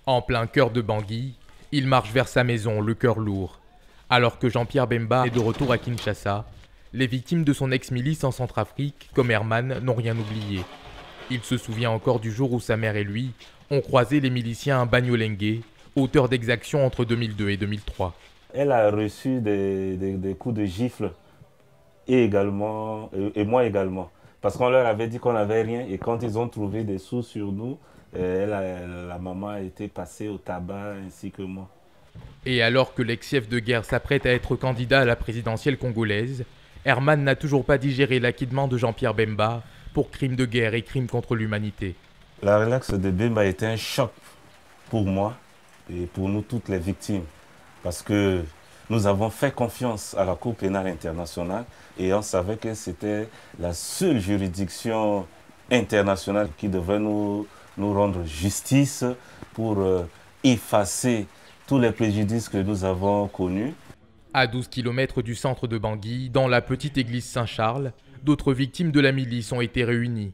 En plein cœur de Bangui, il marche vers sa maison, le cœur lourd. Alors que Jean-Pierre Bemba est de retour à Kinshasa, les victimes de son ex-milice en Centrafrique, comme Herman, n'ont rien oublié. Il se souvient encore du jour où sa mère et lui ont croisé les miliciens à Bagnolengue, auteur d'exactions entre 2002 et 2003. Elle a reçu des coups de gifle et moi également. Parce qu'on leur avait dit qu'on n'avait rien et quand ils ont trouvé des sous sur nous, la maman a été passée au tabac ainsi que moi. Et alors que l'ex-chef de guerre s'apprête à être candidat à la présidentielle congolaise, Herman n'a toujours pas digéré l'acquittement de Jean-Pierre Bemba pour crimes de guerre et crimes contre l'humanité. La relaxe de Bemba était un choc pour moi et pour nous toutes les victimes. Parce que nous avons fait confiance à la Cour pénale internationale et on savait que c'était la seule juridiction internationale qui devrait nous rendre justice pour effacer tous les préjudices que nous avons connus. À 12 km du centre de Bangui, dans la petite église Saint-Charles, d'autres victimes de la milice ont été réunies.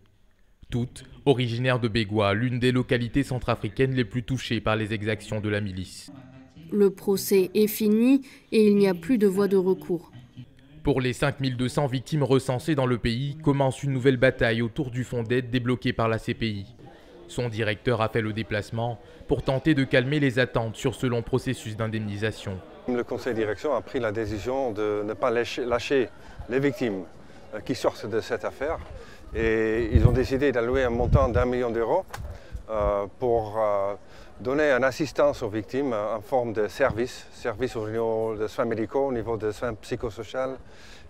Toutes originaires de Bégua, l'une des localités centrafricaines les plus touchées par les exactions de la milice. Le procès est fini et il n'y a plus de voie de recours. Pour les 5200 victimes recensées dans le pays, commence une nouvelle bataille autour du fonds d'aide débloqué par la CPI. Son directeur a fait le déplacement pour tenter de calmer les attentes sur ce long processus d'indemnisation. Le conseil de direction a pris la décision de ne pas lâcher les victimes qui sortent de cette affaire. Et ils ont décidé d'allouer un montant d'1 million d'euros pour donner une assistance aux victimes en forme de services au niveau des soins médicaux, au niveau des soins psychosociaux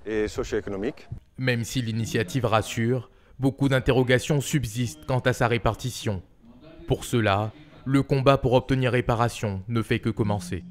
et socio-économiques. Même si l'initiative rassure, beaucoup d'interrogations subsistent quant à sa répartition. Pour cela, le combat pour obtenir réparation ne fait que commencer.